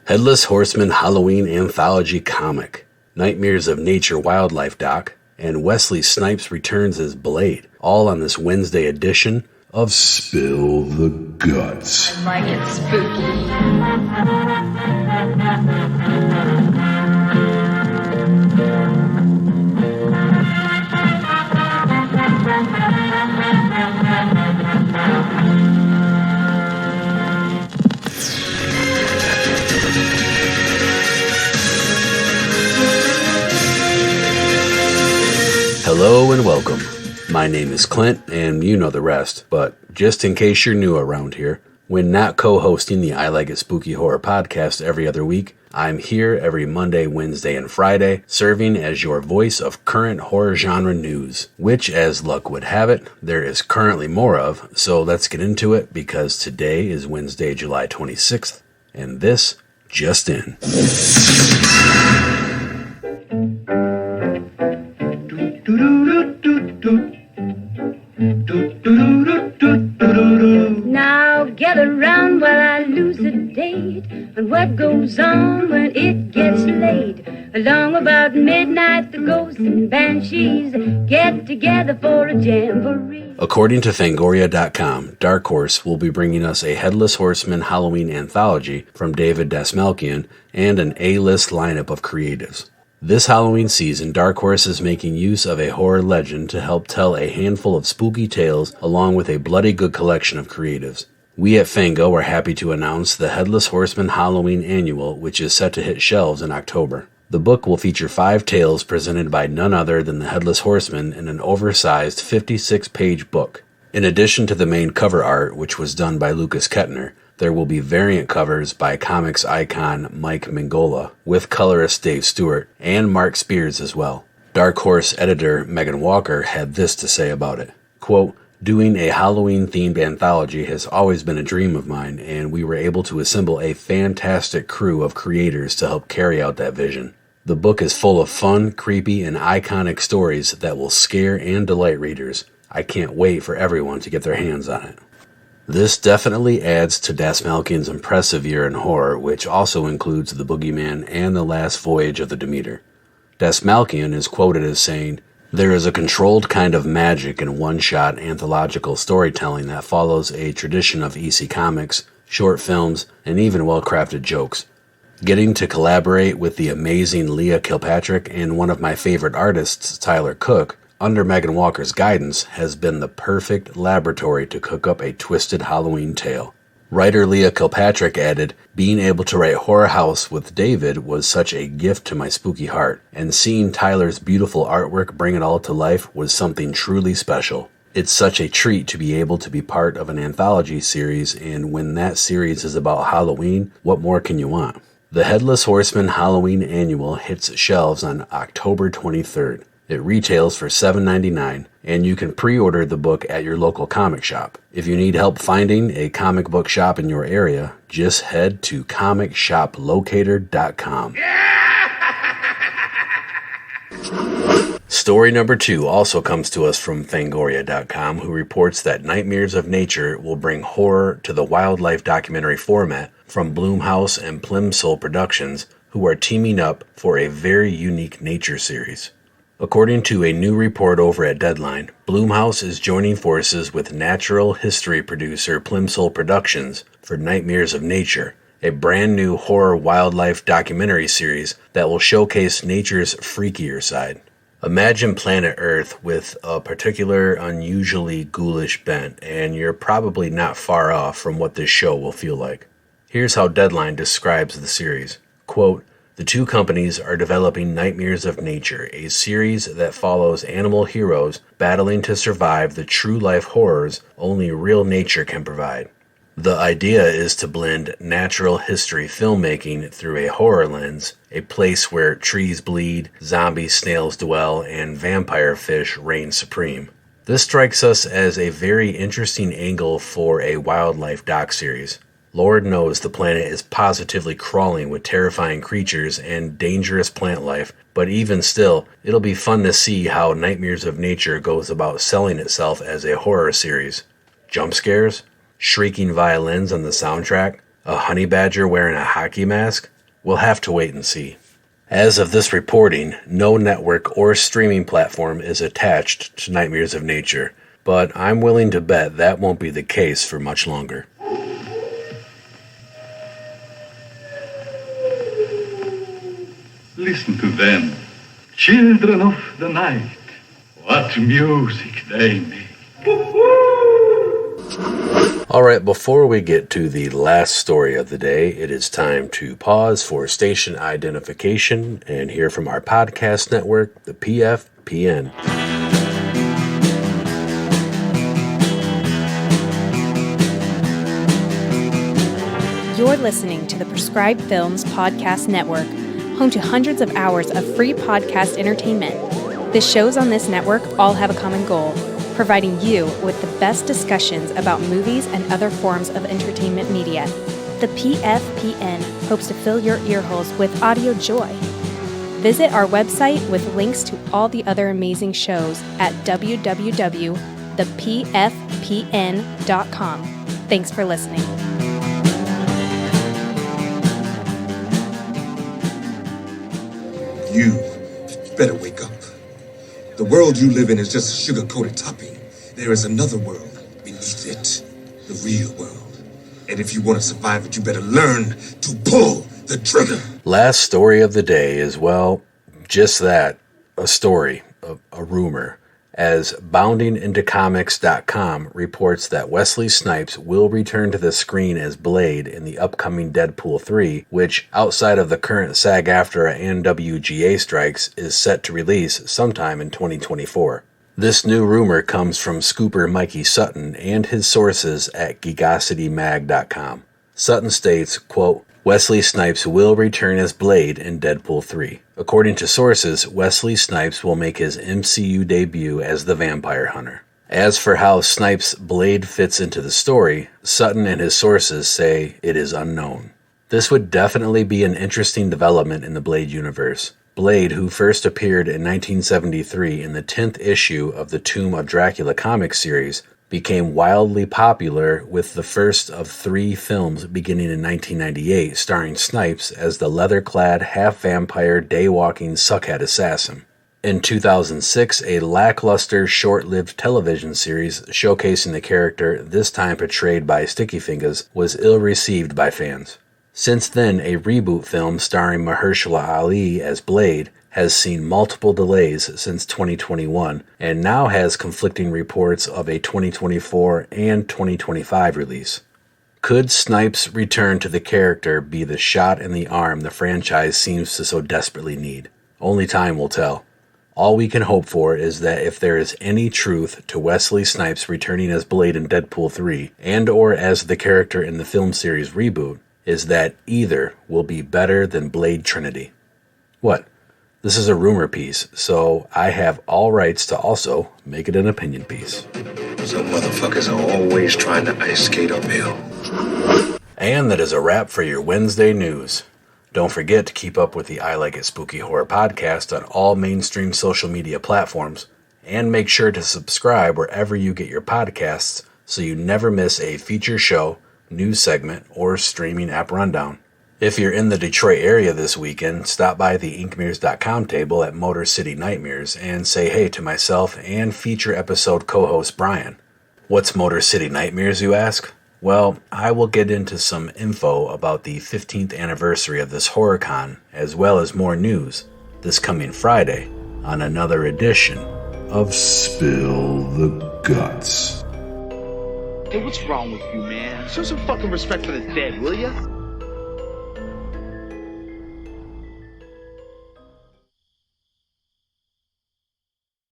Headless Horseman Halloween Anthology comic, Nightmares of Nature Wildlife doc, and Wesley Snipes returns as Blade, all on this Wednesday edition of Spill the Guts. I like it spooky. Hello and welcome. My name is Clint, and you know the rest, but just in case you're new around here, when not co-hosting the I Like It Spooky Horror podcast every other week, I'm here every Monday, Wednesday, and Friday, serving as your voice of current horror genre news, which, as luck would have it, there is currently more of, so let's get into it, because today is Wednesday, July 26th, and this just in. Now gather round while I elucidate on what goes on when it gets late. Along about midnight, the ghosts and banshees get together for a jamboree. According to Fangoria.com, Dark Horse will be bringing us a Headless Horseman Halloween Anthology from David Dasmalkian and an A-list lineup of creatives. This Halloween season, Dark Horse is making use of a horror legend to help tell a handful of spooky tales along with a bloody good collection of creatives. We at Fango are happy to announce the Headless Horseman Halloween Annual, which is set to hit shelves in October. The book will feature 5 tales presented by none other than the Headless Horseman in an oversized 56-page book. In addition to the main cover art, which was done by Lucas Kettner, there will be variant covers by comics icon Mike Mignola, with colorist Dave Stewart, and Mark Spears as well. Dark Horse editor Megan Walker had this to say about it. Quote, "Doing a Halloween-themed anthology has always been a dream of mine, and we were able to assemble a fantastic crew of creators to help carry out that vision. The book is full of fun, creepy, and iconic stories that will scare and delight readers. I can't wait for everyone to get their hands on it." This definitely adds to Dasmalkian's impressive year in horror, which also includes The Boogeyman and The Last Voyage of the Demeter. Dasmalkian is quoted as saying, "There is a controlled kind of magic in one-shot anthological storytelling that follows a tradition of EC comics, short films, and even well-crafted jokes. Getting to collaborate with the amazing Leah Kilpatrick and one of my favorite artists, Tyler Cook, under Megan Walker's guidance, has been the perfect laboratory to cook up a twisted Halloween tale." Writer Leah Kilpatrick added, "Being able to write Horror House with David was such a gift to my spooky heart, and seeing Tyler's beautiful artwork bring it all to life was something truly special. It's such a treat to be able to be part of an anthology series, and when that series is about Halloween, what more can you want?" The Headless Horseman Halloween Annual hits shelves on October 23rd. It retails for $7.99, and you can pre-order the book at your local comic shop. If you need help finding a comic book shop in your area, just head to comicshoplocator.com. Story number 2 also comes to us from Fangoria.com, who reports that Nightmares of Nature will bring horror to the wildlife documentary format from Blumhouse and Plimsoll Productions, who are teaming up for a very unique nature series. According to a new report over at Deadline, Blumhouse is joining forces with natural history producer Plimsoll Productions for Nightmares of Nature, a brand new horror wildlife documentary series that will showcase nature's freakier side. Imagine planet Earth with a particular unusually ghoulish bent, and you're probably not far off from what this show will feel like. Here's how Deadline describes the series. Quote, "The two companies are developing Nightmares of Nature, a series that follows animal heroes battling to survive the true-life horrors only real nature can provide. The idea is to blend natural history filmmaking through a horror lens, a place where trees bleed, zombie snails dwell, and vampire fish reign supreme. This strikes us as a very interesting angle for a wildlife doc series. Lord knows the planet is positively crawling with terrifying creatures and dangerous plant life, but even still, it'll be fun to see how Nightmares of Nature goes about selling itself as a horror series. Jump scares? Shrieking violins on the soundtrack? A honey badger wearing a hockey mask? We'll have to wait and see. As of this reporting, no network or streaming platform is attached to Nightmares of Nature, but I'm willing to bet that won't be the case for much longer. Listen to them, children of the night. What music they make. Alright, before we get to the last story of the day, it is time to pause for station identification and hear from our podcast network, the PFPN. You're listening to the Prescribed Films Podcast Network, home to hundreds of hours of free podcast entertainment. The shows on this network all have a common goal: providing you with the best discussions about movies and other forms of entertainment media. The PFPN hopes to fill your earholes with audio joy. Visit our website with links to all the other amazing shows at www.thepfpn.com. Thanks for listening. You better wake up. The world you live in is just a sugar-coated topping. There is another world beneath it, the real world. And if you want to survive it, you better learn to pull the trigger. Last story of the day is, well, just that, a story, a rumor, as boundingintocomics.com reports that Wesley Snipes will return to the screen as Blade in the upcoming Deadpool 3, which, outside of the current SAG-AFTRA and WGA strikes, is set to release sometime in 2024. This new rumor comes from scooper Mikey Sutton and his sources at GeekosityMag.com. Sutton states, quote, Wesley Snipes will return as Blade in Deadpool 3. According to sources, Wesley Snipes will make his MCU debut as the Vampire Hunter. As for how Snipes' Blade fits into the story, Sutton and his sources say it is unknown. This would definitely be an interesting development in the Blade universe. Blade, who first appeared in 1973 in the 10th issue of the Tomb of Dracula comic series, became wildly popular with the first of 3 films beginning in 1998 starring Snipes as the leather-clad, half-vampire, day-walking suckhead assassin. In 2006, a lackluster, short-lived television series showcasing the character, this time portrayed by Sticky Fingers, was ill-received by fans. Since then, a reboot film starring Mahershala Ali as Blade has seen multiple delays since 2021 and now has conflicting reports of a 2024 and 2025 release. Could Snipes' return to the character be the shot in the arm the franchise seems to so desperately need? Only time will tell. All we can hope for is that if there is any truth to Wesley Snipes returning as Blade in Deadpool 3 and or as the character in the film series reboot, is that either will be better than Blade Trinity. What? This is a rumor piece, so I have all rights to also make it an opinion piece. Some motherfuckers are always trying to ice skate uphill. And that is a wrap for your Wednesday news. Don't forget to keep up with the I Like It Spooky Horror podcast on all mainstream social media platforms, and make sure to subscribe wherever you get your podcasts so you never miss a feature show, news segment, or streaming app rundown. If you're in the Detroit area this weekend, stop by the inkmirrors.com table at Motor City Nightmares and say hey to myself and feature episode co-host Brian. What's Motor City Nightmares, you ask? Well, I will get into some info about the 15th anniversary of this HorrorCon, as well as more news, this coming Friday on another edition of Spill the Guts. Hey, what's wrong with you, man? Show some fucking respect for the dead, will ya?